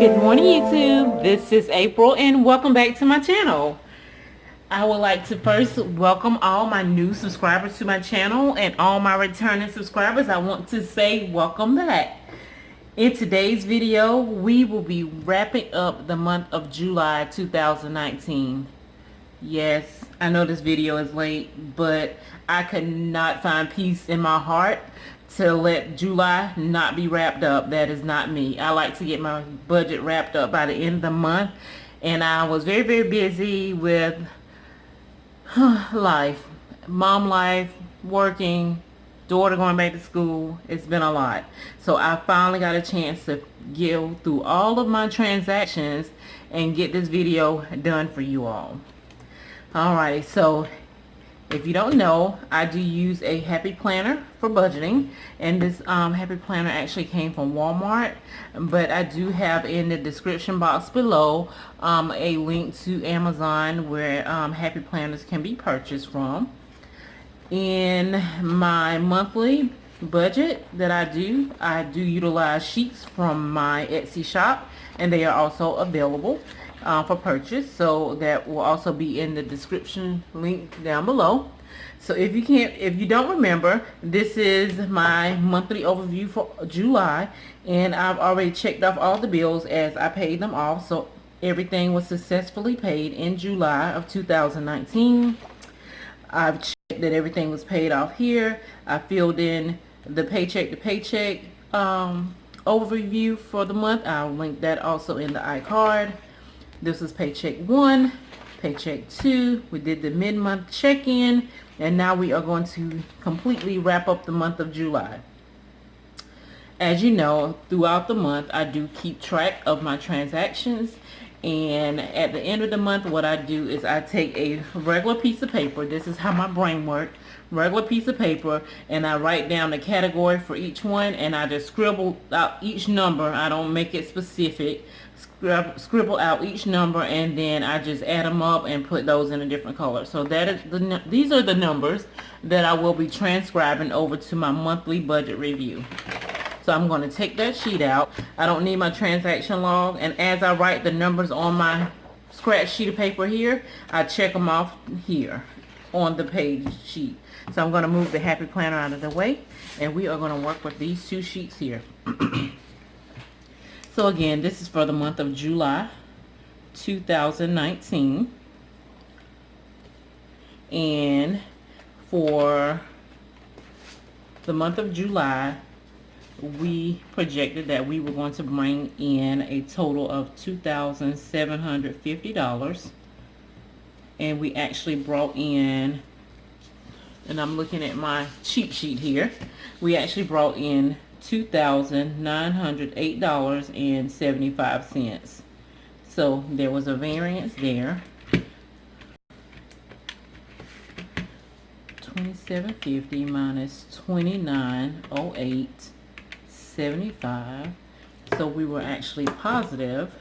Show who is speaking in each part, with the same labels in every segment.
Speaker 1: Good morning, YouTube. This is April and welcome back to my channel. I would like to first welcome all my new subscribers to my channel and all my returning subscribers. I want to say welcome back. In today's video, we will be wrapping up the month of July 2019. Yes, I know this video is late, but I could not find peace in my heart to let July not be wrapped up. That is not me. I like to get my budget wrapped up by the end of the month, and I was very busy with life, mom life, working, daughter going back to school. It's been a lot. So I finally got a chance to go through all of my transactions and get this video done for you all. Alright, so if you don't know, I do use a Happy Planner for budgeting, and this Happy Planner actually came from Walmart, but I do have in the description box below a link to Amazon where Happy Planners can be purchased from. In my monthly budget that I do utilize sheets from my Etsy shop, and they are also available for purchase, so that will also be in the description link down below. So if you don't remember, this is my monthly overview for July, and I've already checked off all the bills as I paid them off. So everything was successfully paid in July of 2019. I've checked that everything was paid off here. I filled in the paycheck to paycheck overview for the month. I'll link that also in the iCard. This is paycheck 1, paycheck 2. We did the mid-month check-in, and now we are going to completely wrap up the month of July. As you know, throughout the month, I do keep track of my transactions, and at the end of the month, what I do is I take a regular piece of paper. This is how my brain works. Regular piece of paper, and I write down the category for each one, and I just scribble out each number. I don't make it specific. Scribble out each number, and then I just add them up and put those in a different color. So that is these are the numbers that I will be transcribing over to my monthly budget review. So I'm going to take that sheet out. I don't need my transaction log, and as I write the numbers on my scratch sheet of paper here, I check them off here on the page sheet. So I'm going to move the Happy Planner out of the way, and we are going to work with these two sheets here. So again, this is for the month of July 2019, and for the month of July, we projected that we were going to bring in a total of $2,750, and we actually brought in, and I'm looking at my cheat sheet here, we actually brought in $2,908.75. So there was a variance there. $2,750 minus $2,908.75. So we were actually positive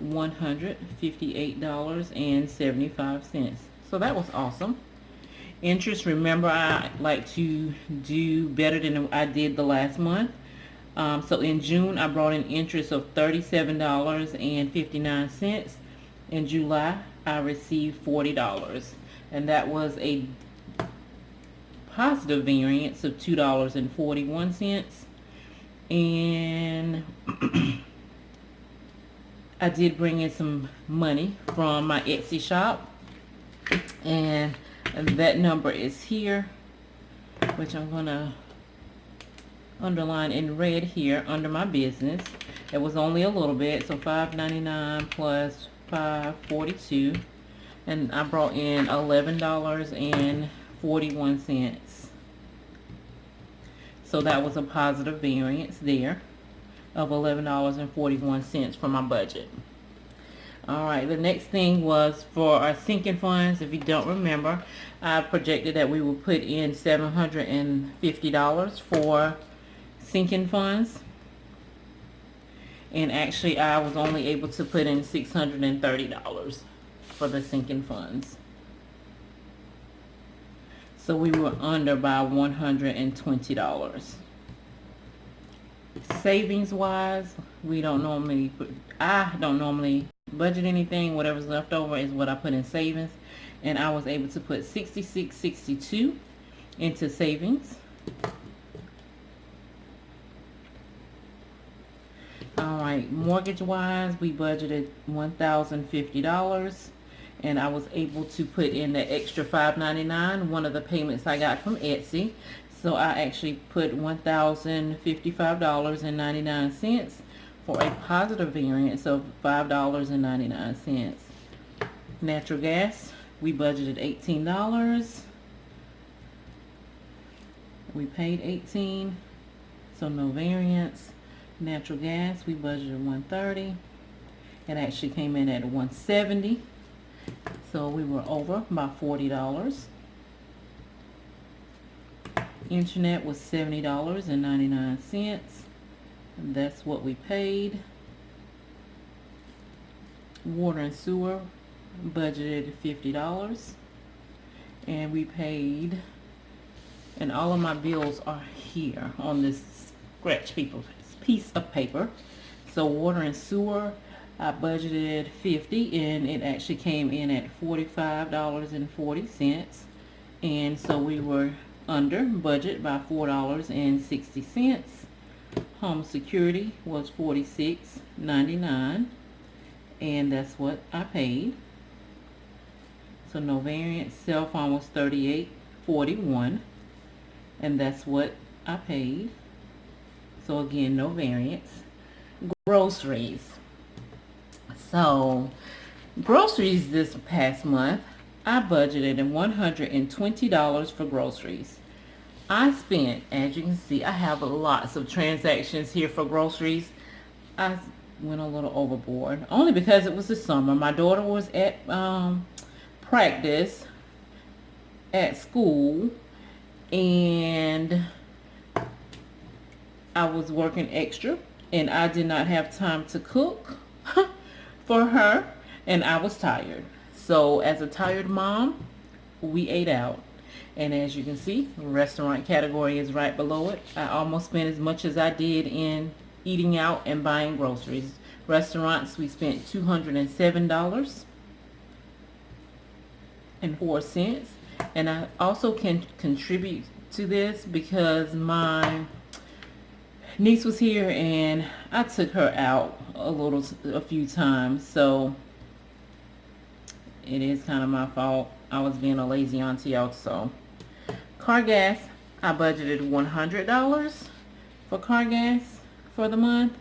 Speaker 1: $158.75. So that was awesome. Interest, remember, I like to do better than I did the last month. So in June, I brought in interest of $37.59. In July, I received $40. And that was a positive variance of $2.41. And I did bring in some money from my Etsy shop. And that number is here, which I'm going to underline in red here under my business. It was only a little bit, so $5.99 plus $5.42, and I brought in $11.41. So that was a positive variance there of $11.41 for my budget. Alright, the next thing was for our sinking funds. If you don't remember, I projected that we would put in $750 for sinking funds. And actually, I was only able to put in $630 for the sinking funds. So we were under by $120. Savings wise, I don't normally budget anything. Whatever's left over is what I put in savings, and I was able to put 66.62 into savings. Alright, mortgage wise, we budgeted $1,050, and I was able to put in the extra $5.99, one of the payments I got from Etsy. So I actually put $1,055.99 for a positive variance of $5.99. Natural gas, we budgeted $18. We paid $18, so no variance. Natural gas, we budgeted $130. It actually came in at $170, so we were over by $40. Internet was $70.99. That's what we paid. Water and sewer budgeted $50, and we paid, and all of my bills are here on this scratch piece of paper. So water and sewer, I budgeted $50, and it actually came in at $45.40, and so we were under budget by $4.60. Home security was $46.99, and that's what I paid. So no variance. Cell phone was $38.41, and that's what I paid. So again, no variance. Groceries. So groceries this past month, I budgeted $120 for groceries. I spent, as you can see, I have lots of transactions here for groceries. I went a little overboard, only because it was the summer. My daughter was at practice at school, and I was working extra, and I did not have time to cook for her, and I was tired. So as a tired mom, we ate out. And as you can see, the restaurant category is right below it. I almost spent as much as I did in eating out and buying groceries. Restaurants, we spent $207.04. And I also can contribute to this because my niece was here and I took her out a few times. So it is kind of my fault. I was being a lazy auntie also. Car gas, I budgeted $100 for car gas for the month.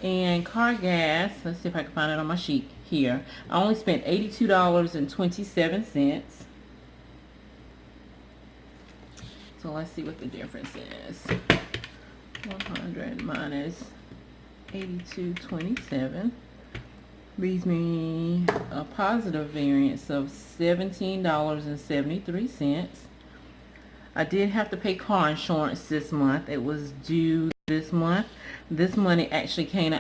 Speaker 1: And car gas, let's see if I can find it on my sheet here. I only spent $82.27. So let's see what the difference is. 100 minus 82.27 leaves me a positive variance of $17.73. I did have to pay car insurance this month. It was due this month. This money actually came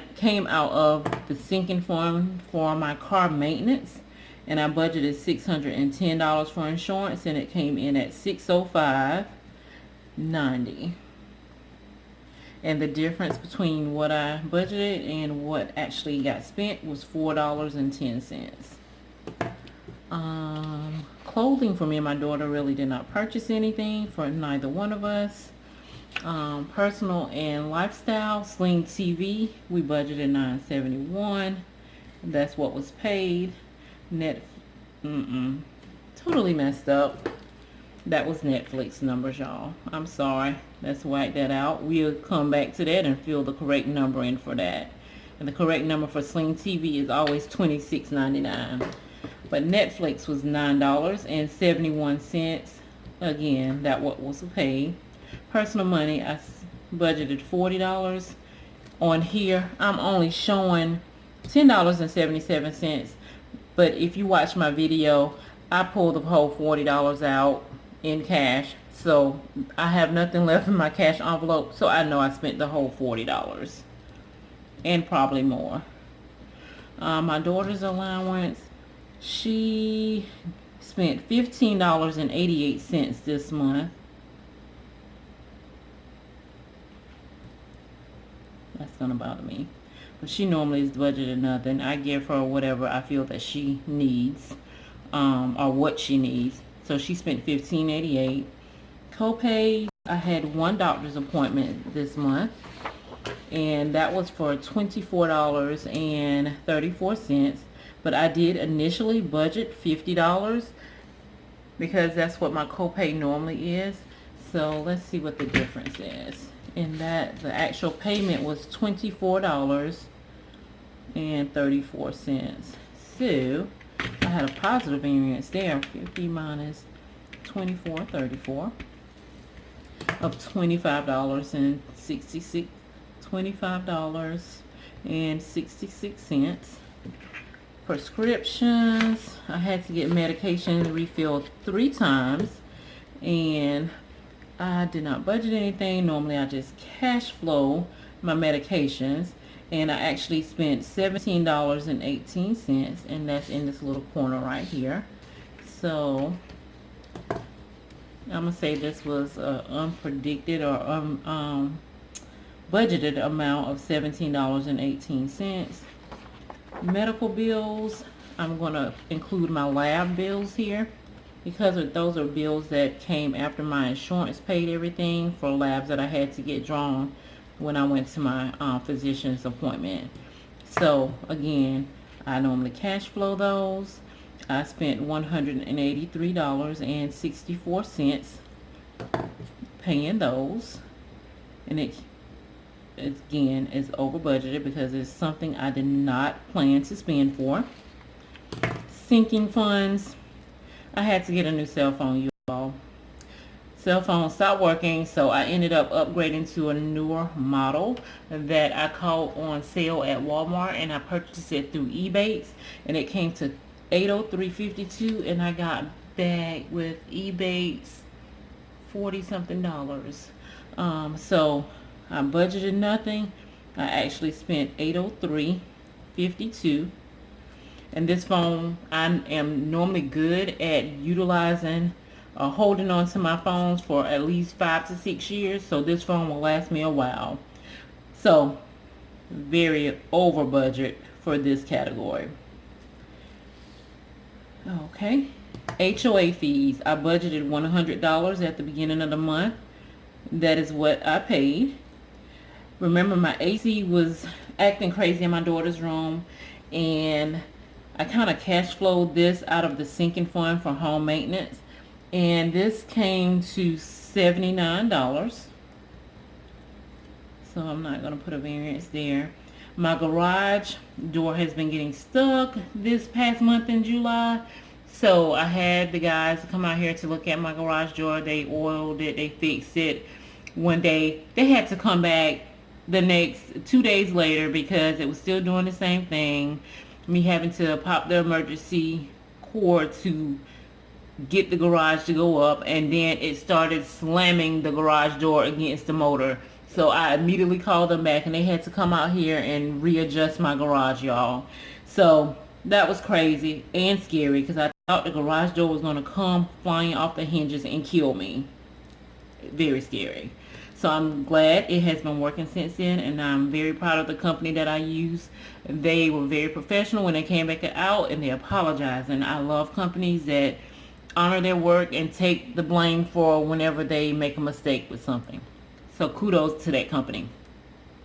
Speaker 1: out of the sinking fund for my car maintenance, and I budgeted $610 for insurance, and it came in at $605.90. And the difference between what I budgeted and what actually got spent was $4.10. Clothing for me and my daughter really did not purchase anything for neither one of us. Personal and lifestyle, Sling TV, we budgeted $9.71. That's what was paid. Totally messed up. That was Netflix numbers, y'all. I'm sorry. Let's wipe that out. We'll come back to that and fill the correct number in for that. And the correct number for Sling TV is always $26.99. But Netflix was $9.71. Again, that what was paid. Personal money, I budgeted $40. On here, I'm only showing $10.77. But if you watch my video, I pulled the whole $40 out in cash. So I have nothing left in my cash envelope. So I know I spent the whole $40. And probably more. My daughter's allowance, she spent $15.88 this month. That's gonna bother me. But she normally is budgeted nothing. I give her whatever I feel that she needs, or what she needs. So she spent $15.88. Copay, I had one doctor's appointment this month, and that was for $24.34. But I did initially budget $50 because that's what my copay normally is. So let's see what the difference is. In that, the actual payment was $24.34. So I had a positive variance there. 50 minus 24.34 of $25.66. Prescriptions, I had to get medication refilled 3 times, and I did not budget anything. Normally I just cash flow my medications, and I actually spent $17.18, and that's in this little corner right here. So I'm gonna say this was a unpredicted or budgeted amount of $17.18. Medical bills, I'm going to include my lab bills here because those are bills that came after my insurance paid everything for labs that I had to get drawn when I went to my physician's appointment. So again, I normally cash flow those. I spent $183.64 paying those, and it again is over budgeted because it's something I did not plan to spend for. Sinking funds, I had to get a new cell phone, you all. Cell phone stopped working, so I ended up upgrading to a newer model that I caught on sale at Walmart, and I purchased it through eBay, and it came to $803.52, and I got back with eBay's $40 something. So I budgeted nothing. I actually spent $803.52. And this phone, I am normally good at utilizing holding on to my phones for at least 5 to 6 years. So this phone will last me a while. So very over budget for this category. Okay. HOA fees. I budgeted $100 at the beginning of the month. That is what I paid. Remember, my AC was acting crazy in my daughter's room, and I kind of cash flowed this out of the sinking fund for home maintenance, and this came to $79. So I'm not going to put a variance there. My garage door has been getting stuck this past month in July, so I had the guys come out here to look at my garage door. They oiled it, they fixed it. One day they had to come back the next 2 days later because it was still doing the same thing. Me having to pop the emergency cord to get the garage to go up, and then it started slamming the garage door against the motor. So I immediately called them back, and they had to come out here and readjust my garage, y'all. So that was crazy and scary because I thought the garage door was going to come flying off the hinges and kill me. Very scary. So I'm glad it has been working since then, and I'm very proud of the company that I use. They were very professional when they came back out, and they apologized. And I love companies that honor their work and take the blame for whenever they make a mistake with something. So kudos to that company.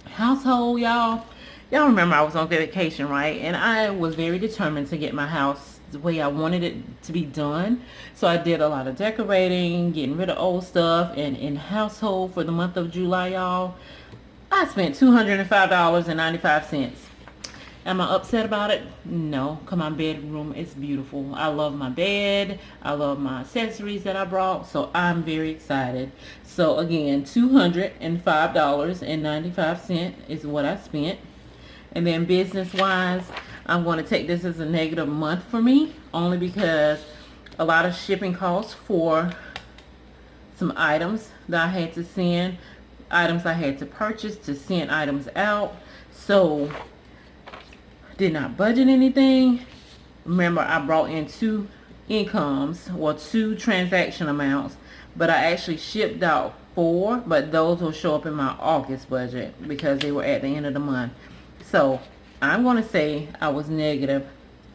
Speaker 1: Household, y'all remember I was on vacation, right? And I was very determined to get my house the way I wanted it to be done. So I did a lot of decorating, getting rid of old stuff, and in household for the month of July, y'all, I spent $205.95. Am I upset about it? No, because my bedroom is beautiful. I love my bed. I love my accessories that I brought. So I'm very excited. So again, $205.95 is what I spent. And then business-wise, I'm going to take this as a negative month for me, only because a lot of shipping costs for some items that I had to send, items I had to purchase to send items out. So did not budget anything. Remember, I brought in 2 incomes or 2 transaction amounts, but I actually shipped out 4, but those will show up in my August budget because they were at the end of the month. So I'm going to say I was negative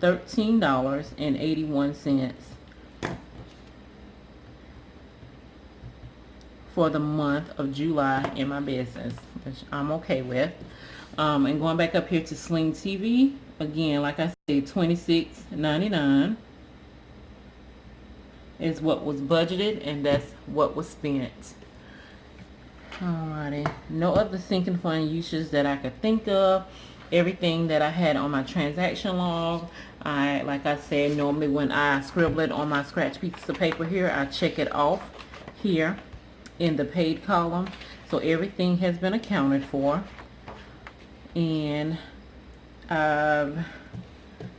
Speaker 1: $13.81 for the month of July in my business, which I'm okay with. And going back up here to Sling TV, again, like I said, $26.99 is what was budgeted, and that's what was spent. Alrighty, no other sinking fund uses that I could think of. Everything that I had on my transaction log, like I said, normally when I scribble it on my scratch piece of paper here, I check it off here in the paid column. So everything has been accounted for, and I've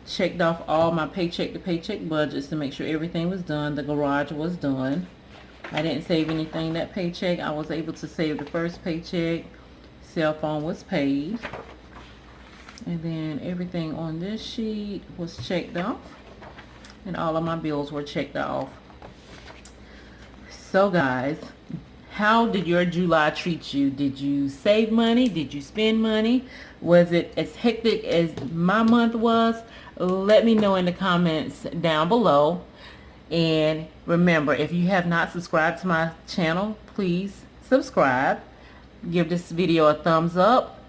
Speaker 1: checked off all my paycheck to paycheck budgets to make sure everything was done. The garage was done. I didn't save anything that paycheck. I was able to save the first paycheck. Cell phone was paid. And then everything on this sheet was checked off. And all of my bills were checked off. So guys, how did your July treat you? Did you save money? Did you spend money? Was it as hectic as my month was? Let me know in the comments down below. And remember, if you have not subscribed to my channel, please subscribe. Give this video a thumbs up,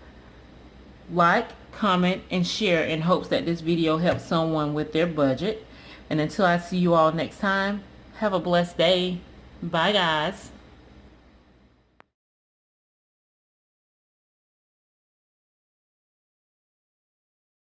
Speaker 1: like, comment, and share in hopes that this video helps someone with their budget. And until I see you all next time, have a blessed day. Bye guys.